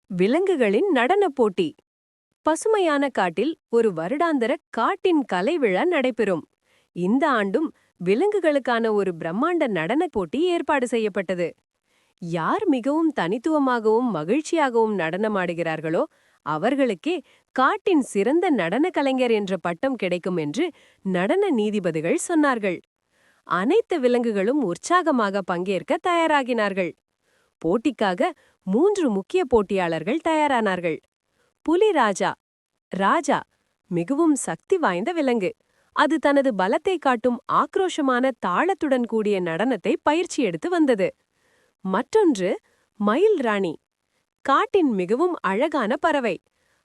விலங்குகளின் நடனப் போட்டி. பசுமையான காட்டில் ஒரு வருடாந்திர காட்டின் கலை விழா நடைபெறும். இந்த ஆண்டும் விலங்குகளுக்கான ஒரு பிரம்மாண்ட நடனப் போட்டி ஏற்பாடு செய்யப்பட்டது. யார் மிகவும் தனித்துவமாகவும் மகிழ்ச்சியாகவும் நடனமாடுகிறார்களோ அவர்களுக்கே காட்டின் சிறந்த நடன கலைஞர் என்ற பட்டம் கிடைக்கும் என்று நடன நீதிபதிகள் சொன்னார்கள். அனைத்து விலங்குகளும் உற்சாகமாக பங்கேற்க தயாராகினார்கள். போட்டிக்காக 3 முக்கிய போட்டியாளர்கள் தயாரானார்கள். புலி ராஜா. ராஜா மிகவும் சக்தி வாய்ந்த விலங்கு. அது தனது பலத்தை காட்டும் ஆக்ரோஷமான தாளத்துடன் கூடிய நடனத்தை பயிற்சி எடுத்து வந்தது. மற்றொன்று மயில் ராணி. காட்டின் மிகவும் அழகான பறவை.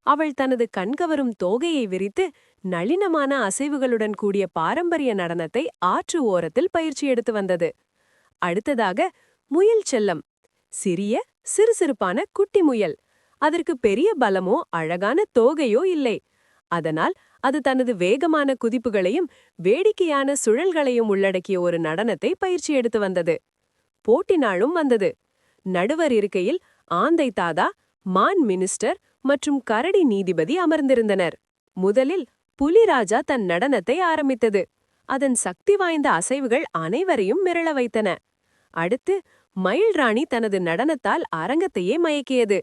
அவள் தனது கண்கவரும் தோகையை விரித்து நளினமான அசைவுகளுடன் கூடிய பாரம்பரிய நடனத்தை ஆற்று ஓரத்தில் பயிற்சி எடுத்து வந்தது. அடுத்ததாக முயல் செல்லம். சிறிய சிறுசிறுப்பான குட்டி முயல். அதற்கு பெரிய பலமோ அழகான தோகையோ இல்லை. அதனால் அது தனது வேகமான குதிப்புகளையும் வேடிக்கையான சுழல்களையும் உள்ளடக்கிய ஒரு நடனத்தை பயிற்சி எடுத்து வந்தது. போட்டி நாளும் வந்தது. நடுவர் இருக்கையில் ஆந்தை தாதா, மான் மினிஸ்டர் மற்றும் கரடி நீதிபதி அமர்ந்திருந்தனர். முதலில் புலிராஜா தன் நடனத்தை ஆரம்பித்தது. அதன் சக்தி வாய்ந்த அசைவுகள் அனைவரையும் மிரள வைத்தன. அடுத்து மயில் ராணி தனது நடனத்தால் அரங்கத்தையே மயக்கியது.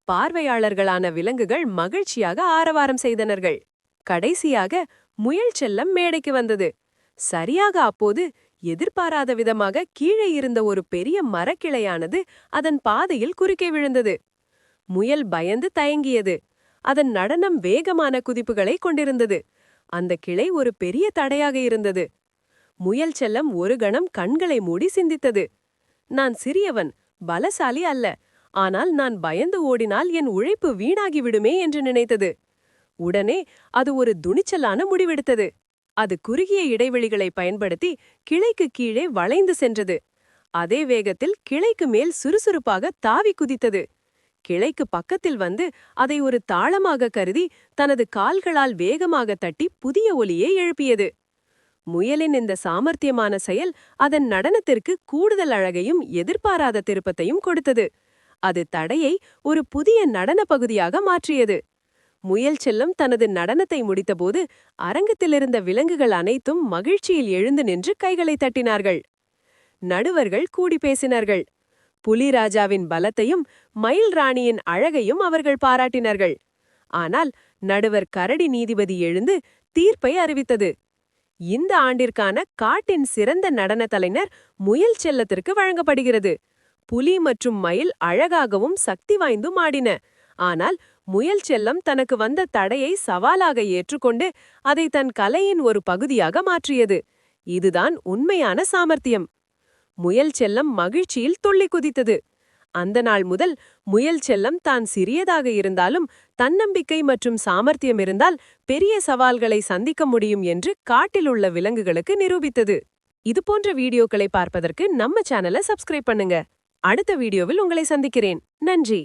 பார்வையாளர்களான விலங்குகள் மகிழ்ச்சியாக ஆரவாரம் செய்தனர்கள். கடைசியாக முயல் செல்லம் மேடைக்கு வந்தது. சரியாக அப்போது எதிர்பாராத விதமாக கீழே இருந்த ஒரு பெரிய மரக்கிளையானது அதன் பாதையில் குறுக்கே விழுந்தது. முயல் பயந்து தயங்கியது. அதன் நடனம் வேகமான குதிப்புகளை கொண்டிருந்தது. அந்த கிளை ஒரு பெரிய தடையாக இருந்தது. முயல் செல்லம் ஒரு கணம் கண்களை மூடி சிந்தித்தது. நான் சிறியவன், பலசாலி அல்ல. ஆனால் நான் பயந்து ஓடினால் என் உழைப்பு வீணாகிவிடுமே என்று நினைத்தது. உடனே அது ஒரு துணிச்சலான முடிவெடுத்தது. அது குறுகிய இடைவெளிகளை பயன்படுத்தி கிளைக்கு கீழே வளைந்து சென்றது. அதே வேகத்தில் கிளைக்கு மேல் சுறுசுறுப்பாக தாவி குதித்தது. கிளைக்கு பக்கத்தில் வந்து அதை ஒரு தாளமாக கருதி தனது கால்களால் வேகமாக தட்டி புதிய ஒலியை எழுப்பியது. முயலின் இந்த சாமர்த்தியமான செயல் அதன் நடனத்திற்கு கூடுதல் அழகையும் எதிர்பாராத திருப்பத்தையும் கொடுத்தது. அது தடையை ஒரு புதிய நடன பகுதியாக மாற்றியது. முயல் செல்லம் தனது நடனத்தை முடித்தபோது அரங்கத்திலிருந்த விலங்குகள் அனைத்தும் மகிழ்ச்சியில் எழுந்து நின்று கைகளை தட்டினார்கள். நடுவர்கள் கூடி பேசினார்கள். புலிராஜாவின் பலத்தையும் மயில் ராணியின் அழகையும் அவர்கள் பாராட்டினார்கள். ஆனால் நடுவர் கரடி நீதிபதி எழுந்து தீர்ப்பை அறிவித்தது. இந்த ஆண்டிற்கான காட்டின் சிறந்த நடன கலைஞர் முயல் செல்லத்திற்கு வழங்கப்படுகிறது. புலி மற்றும் மயில் அழகாகவும் சக்தி வாய்ந்தும் ஆடின. ஆனால் முயல் செல்லம் தனக்கு வந்த தடையை சவாலாக ஏற்றுக்கொண்டு அதை தன் கலையின் ஒரு பகுதியாக மாற்றியது. இதுதான் உண்மையான சாமர்த்தியம். முயல் செல்லம் மகிழ்ச்சியில் துள்ளி குதித்தது. அந்த நாள் முதல் முயல் செல்லம் தான் சிறியதாக இருந்தாலும் தன்னம்பிக்கை மற்றும் சாமர்த்தியம் இருந்தால் பெரிய சவால்களை சந்திக்க முடியும் என்று காட்டில் உள்ள விலங்குகளுக்கு நிரூபித்தது. இதுபோன்ற வீடியோக்களை பார்ப்பதற்கு நம்ம சேனலை சப்ஸ்கிரைப் பண்ணுங்க. அடுத்த வீடியோவில் உங்களை சந்திக்கிறேன். நன்றி.